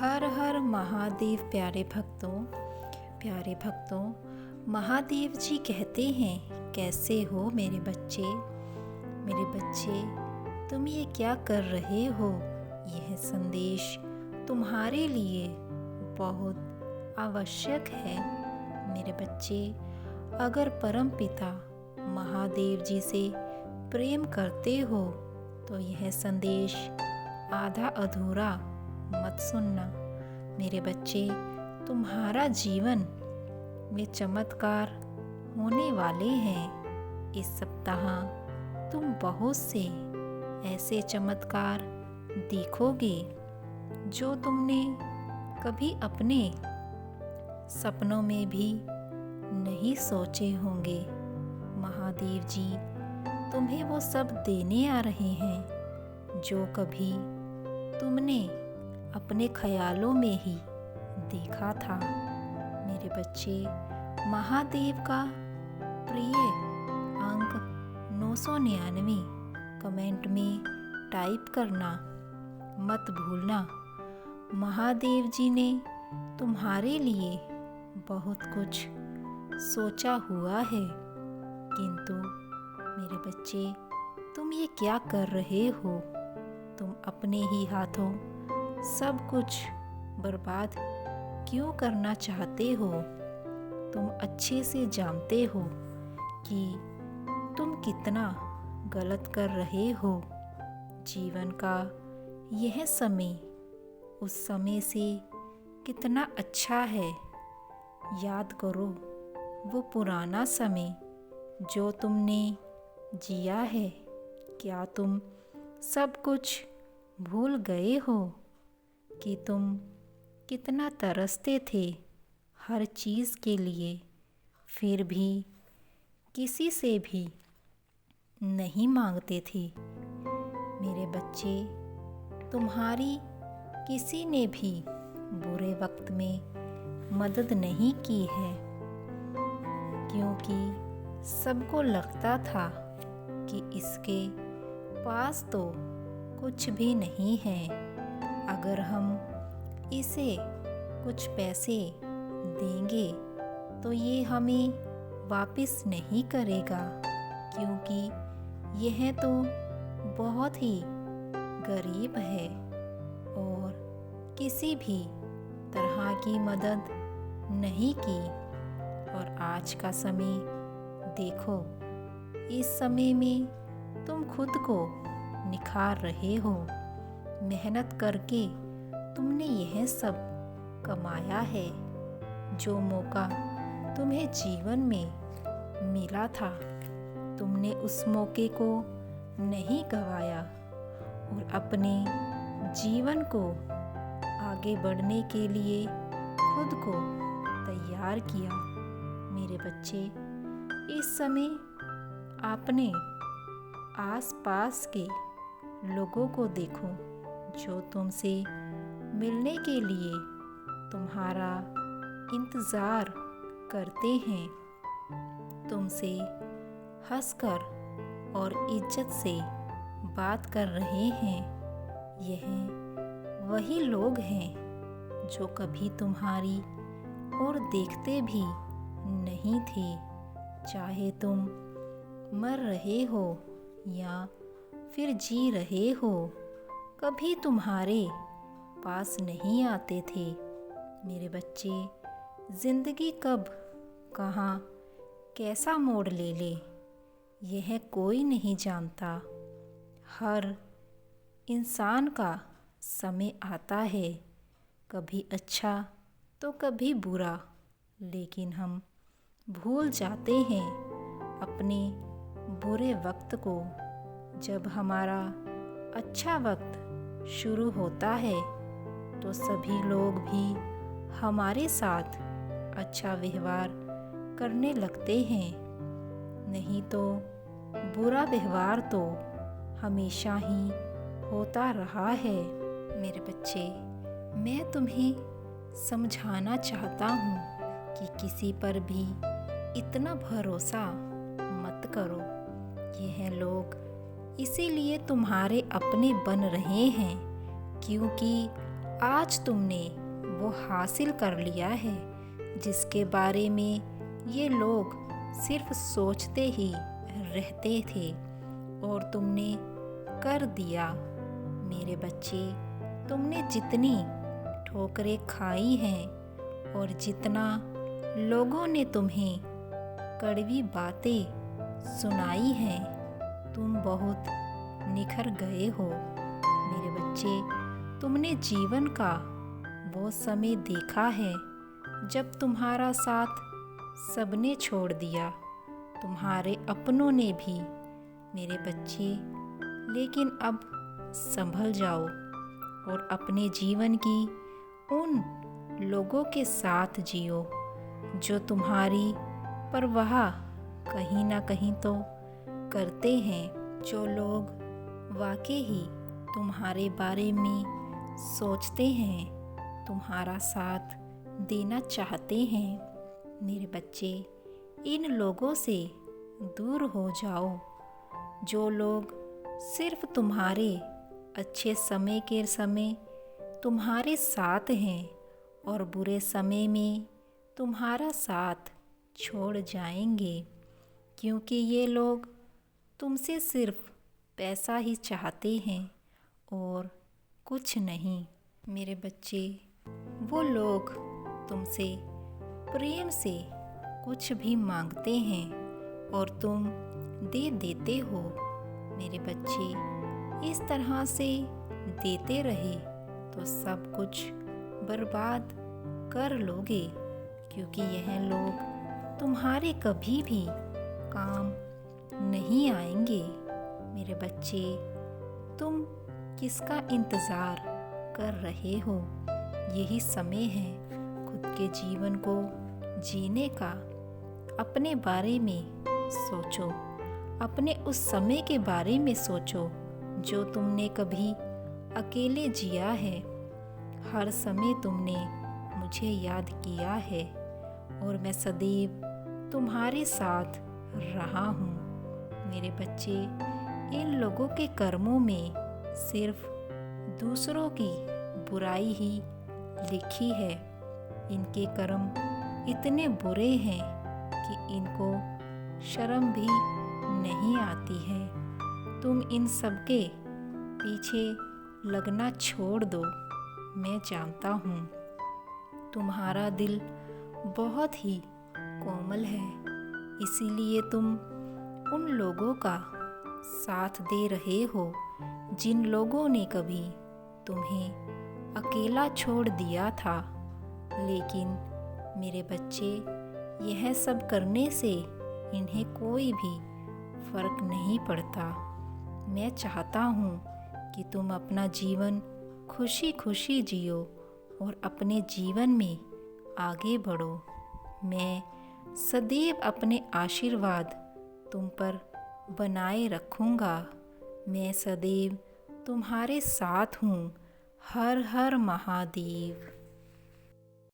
हर हर महादेव। प्यारे भक्तों, महादेव जी कहते हैं, कैसे हो मेरे बच्चे। तुम ये क्या कर रहे हो। यह संदेश तुम्हारे लिए बहुत आवश्यक है मेरे बच्चे। अगर परम पिता महादेव जी से प्रेम करते हो तो यह संदेश आधा अधूरा मत सुनना मेरे बच्चे। तुम्हारा जीवन में चमत्कार होने वाले हैं। इस सप्ताह तुम बहुत से ऐसे चमत्कार देखोगे जो तुमने कभी अपने सपनों में भी नहीं सोचे होंगे। महादेव जी तुम्हें वो सब देने आ रहे हैं जो कभी तुमने अपने ख्यालों में ही देखा था मेरे बच्चे। महादेव का प्रिय अंक 999 कमेंट में टाइप करना मत भूलना। महादेव जी ने तुम्हारे लिए बहुत कुछ सोचा हुआ है, किंतु मेरे बच्चे तुम ये क्या कर रहे हो। तुम अपने ही हाथों सब कुछ बर्बाद क्यों करना चाहते हो। तुम अच्छे से जानते हो कि तुम कितना गलत कर रहे हो। जीवन का यह समय उस समय से कितना अच्छा है। याद करो वो पुराना समय जो तुमने जिया है। क्या तुम सब कुछ भूल गए हो कि तुम कितना तरसते थे हर चीज़ के लिए, फिर भी किसी से भी नहीं मांगते थे मेरे बच्चे। तुम्हारी किसी ने भी बुरे वक्त में मदद नहीं की है, क्योंकि सबको लगता था कि इसके पास तो कुछ भी नहीं है। अगर हम इसे कुछ पैसे देंगे तो ये हमें वापस नहीं करेगा, क्योंकि यह तो बहुत ही गरीब है और किसी भी तरह की मदद नहीं की। और आज का समय देखो, इस समय में तुम खुद को निखार रहे हो। मेहनत करके तुमने यह सब कमाया है। जो मौका तुम्हें जीवन में मिला था, तुमने उस मौके को नहीं गंवाया और अपने जीवन को आगे बढ़ने के लिए खुद को तैयार किया मेरे बच्चे। इस समय अपने आसपास के लोगों को देखो जो तुमसे मिलने के लिए तुम्हारा इंतज़ार करते हैं, तुमसे हंसकर और इज्जत से बात कर रहे हैं। यह वही लोग हैं जो कभी तुम्हारी ओर देखते भी नहीं थे। चाहे तुम मर रहे हो या फिर जी रहे हो, कभी तुम्हारे पास नहीं आते थे मेरे बच्चे। जिंदगी कब कहाँ कैसा मोड़ ले ले यह कोई नहीं जानता। हर इंसान का समय आता है, कभी अच्छा तो कभी बुरा, लेकिन हम भूल जाते हैं अपने बुरे वक्त को। जब हमारा अच्छा वक्त शुरू होता है तो सभी लोग भी हमारे साथ अच्छा व्यवहार करने लगते हैं, नहीं तो बुरा व्यवहार तो हमेशा ही होता रहा है मेरे बच्चे। मैं तुम्हें समझाना चाहता हूँ कि किसी पर भी इतना भरोसा मत करो। यह लोग इसीलिए तुम्हारे अपने बन रहे हैं क्योंकि आज तुमने वो हासिल कर लिया है जिसके बारे में ये लोग सिर्फ सोचते ही रहते थे, और तुमने कर दिया। मेरे बच्चे, तुमने जितनी ठोकरें खाई हैं और जितना लोगों ने तुम्हें कड़वी बातें सुनाई हैं, तुम बहुत निखर गए हो। मेरे बच्चे, तुमने जीवन का वो समय देखा है जब तुम्हारा साथ सबने छोड़ दिया, तुम्हारे अपनों ने भी। मेरे बच्चे, लेकिन अब संभल जाओ और अपने जीवन की उन लोगों के साथ जियो जो तुम्हारी परवाह कहीं ना कहीं तो करते हैं, जो लोग वाकई ही तुम्हारे बारे में सोचते हैं, तुम्हारा साथ देना चाहते हैं। मेरे बच्चे, इन लोगों से दूर हो जाओ, जो लोग सिर्फ तुम्हारे अच्छे समय के समय तुम्हारे साथ हैं और बुरे समय में तुम्हारा साथ छोड़ जाएंगे, क्योंकि ये लोग तुमसे सिर्फ पैसा ही चाहते हैं और कुछ नहीं। मेरे बच्चे, वो लोग तुमसे प्रेम से कुछ भी मांगते हैं और तुम दे देते हो। मेरे बच्चे, इस तरह से देते रहे तो सब कुछ बर्बाद कर लोगे, क्योंकि यह लोग तुम्हारे कभी भी काम नहीं आएंगे। मेरे बच्चे, तुम किसका इंतज़ार कर रहे हो? यही समय है खुद के जीवन को जीने का। अपने बारे में सोचो, अपने उस समय के बारे में सोचो जो तुमने कभी अकेले जिया है। हर समय तुमने मुझे याद किया है और मैं सदैव तुम्हारे साथ रहा हूँ। मेरे बच्चे, इन लोगों के कर्मों में सिर्फ दूसरों की बुराई ही लिखी है। इनके कर्म इतने बुरे हैं कि इनको शर्म भी नहीं आती है। तुम इन सब के पीछे लगना छोड़ दो। मैं जानता हूँ तुम्हारा दिल बहुत ही कोमल है, इसीलिए तुम उन लोगों का साथ दे रहे हो जिन लोगों ने कभी तुम्हें अकेला छोड़ दिया था। लेकिन मेरे बच्चे, यह सब करने से इन्हें कोई भी फर्क नहीं पड़ता। मैं चाहता हूँ कि तुम अपना जीवन खुशी खुशी जियो और अपने जीवन में आगे बढ़ो। मैं सदैव अपने आशीर्वाद तुम पर बनाए रखूँगा। मैं सदैव तुम्हारे साथ हूँ। हर हर महादेव।